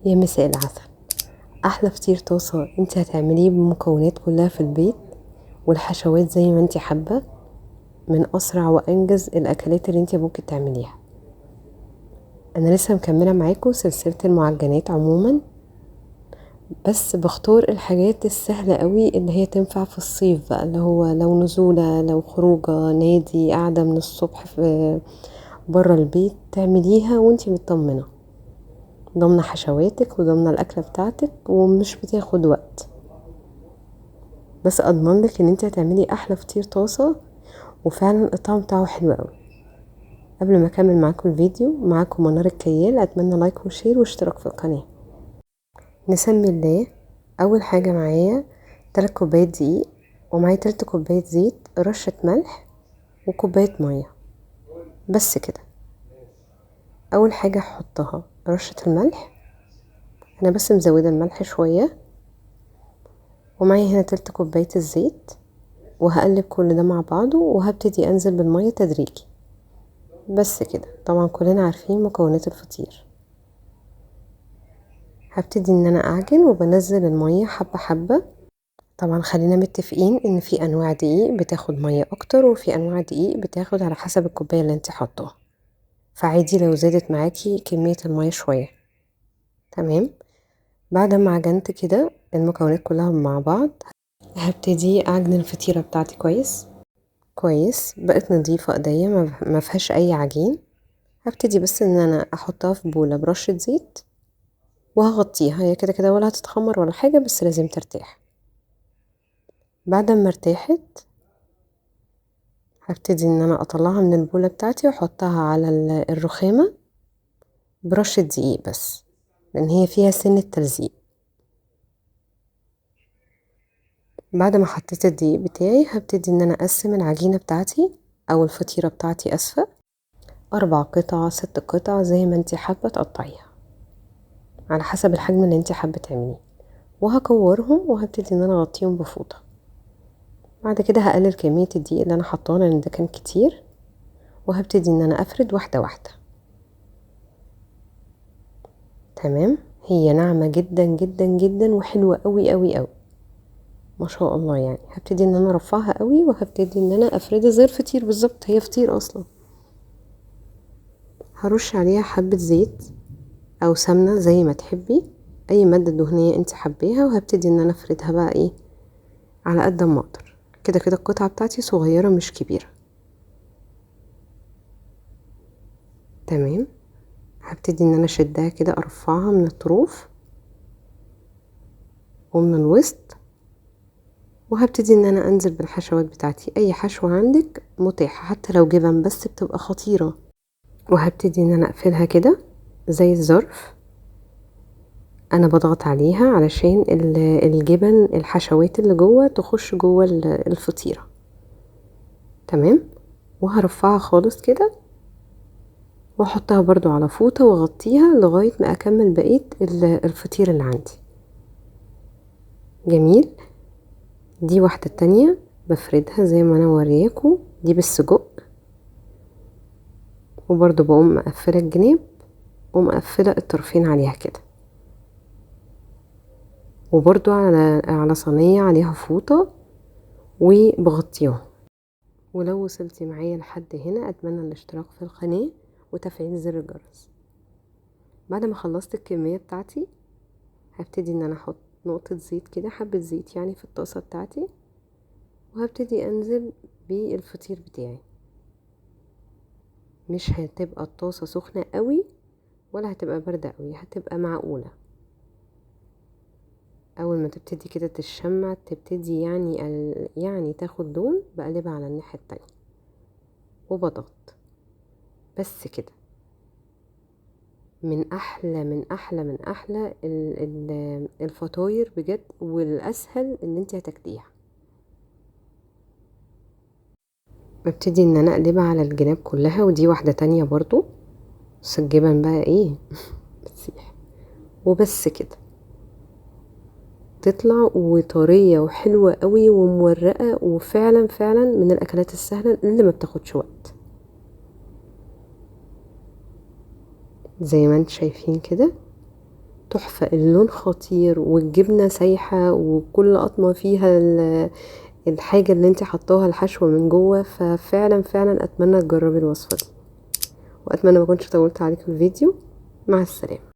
يا مساء العسل. احلى فطير طاسه انت هتعمليه بمكونات كلها في البيت والحشوات زي ما انت حابه، من اسرع وانجز الاكلات اللي انت ممكن تعمليها. انا لسه مكمله معاكم سلسله المعجنات عموما، بس بختار الحاجات السهله قوي اللي هي تنفع في الصيف بقى، اللي هو لو نزوله، لو خروجه، نادي، قاعده من الصبح في بره البيت تعمليها وانت مطمنه، ضمن حشواتك وضمن الاكله بتاعتك ومش بتاخد وقت. بس اضمن لك ان انت هتعملي احلى فطير طاسه، وفعلا الطعم بتاعه حلو قوي. قبل ما اكمل معاكم الفيديو، معاكم منار الكيال، اتمنى لايك وشير واشتراك في القناه. نسمي الله. اول حاجه معايا 3 كوبايات دقيق، ومعايا 3 كوبايات زيت، رشه ملح، وكوبايه ميه، بس كده. اول حاجه هحطها رشه الملح، انا بس مزوده الملح شويه. ومعايا هنا 3 كوبايه الزيت، وهقلب كل ده مع بعضه، وهبتدي انزل بالميه تدريجي، بس كده. طبعا كلنا عارفين مكونات الفطير. هبتدي ان انا اعجن وبنزل المية حبة حبة. طبعا خلينا متفقين ان في انواع دقيق بتاخد مية اكتر، وفي انواع دقيق بتاخد على حسب الكوباية اللي انت حطاها، فعادي لو زادت معاكي كمية المية شوية. تمام. بعد ما عجنت كده المكونات كلها مع بعض، هبتدي اعجن الفطيرة بتاعتي كويس كويس. بقت نضيفة ايديا، ما فيهاش اي عجين. هبتدي بس ان انا احطها في بولة برشة زيت، وهغطيها. هي كده كده ولا هتتخمر ولا حاجة، بس لازم ترتاح. بعد ما ارتاحت، هبتدي ان انا اطلعها من البولة بتاعتي واحطها على الرخامة برشة دقيق بس، لان هي فيها سن التلزيق. بعد ما حطيت الدقيق بتاعي، هبتدي ان انا اقسم العجينة بتاعتي او الفطيرة بتاعتي، اسفة، 4 قطع 6 قطع زي ما انت حابة تقطعيها، على حسب الحجم اللي انت حابة تعمليه. وهكورهم وهبتدي ان انا اغطيهم بفوطة. بعد كده هقلل كمية الدقيق اللي انا حطاه لان ده كان كتير، وهبتدي ان انا افرد واحدة واحدة. تمام. هي ناعمة جدا جدا جدا وحلوة قوي قوي قوي، ما شاء الله. يعني هبتدي ان انا ارفعها قوي، وهبتدي ان انا افردها زي الفطير بالظبط. هي فطير اصلا. هرش عليها حبة زيت او سمنة زي ما تحبي، اي مادة دهنية انت حبيها. وهبتدي ان انا افردها بقى ايه، على قد ما اقدر. كده كده القطعة بتاعتي صغيرة مش كبيرة. تمام. هبتدي ان انا اشدها كده، ارفعها من الطروف ومن الوسط، وهبتدي ان انا انزل بالحشوات بتاعتي. اي حشوة عندك متاحة، حتى لو جبن بس بتبقى خطيرة. وهبتدي ان انا اقفلها كده زي الظرف. انا بضغط عليها علشان الجبن، الحشوات اللي جوه تخش جوه الفطيرة. تمام. وهرفعها خالص كده، واحطها برضو على فوطة واغطيها لغاية ما اكمل بقية الفطير اللي عندي. جميل. دي واحدة تانية بفردها زي ما انا ورياكم، دي بالسجق. وبرضو بقوم مقفلة الجناب ومقفلة الطرفين عليها كده، وبرضو على صينية عليها فوطة وبغطيهم. ولو وصلتي معايا لحد هنا، اتمنى الاشتراك في القناة وتفعيل زر الجرس. بعد ما خلصت الكمية بتاعتي، هبتدي ان انا احط نقطة زيت كده، حبة زيت يعني، في الطاسة بتاعتي، وهبتدي انزل بالفطير بتاعي. مش هتبقى الطاسة سخنة قوي ولا هتبقى باردة قوي، هتبقى معقولة. اول ما تبتدي كده تشمع، تبتدي يعني تاخد لون، بقلبها على الناحية التانية وبضغط، بس كده. من احلى الفطاير بجد، والاسهل ان انت هتاكليها. ببتدي ان انا اقلبها على الجناب كلها، ودي واحدة تانية برضو، بس الجبن بقى ايه بتسيح. وبس كده تطلع وطرية وحلوة قوي ومورقة، وفعلا فعلا من الاكلات السهلة اللي ما بتاخدش وقت. زي ما انت شايفين كده، تحفة، اللون خطير والجبنة سايحة وكل قطمة فيها الحاجة اللي انت حطاها الحشوة من جوه. ففعلا فعلا اتمنى تجربي الوصفة دي، واتمنى ما كنتش طولت عليكم الفيديو. مع السلامة.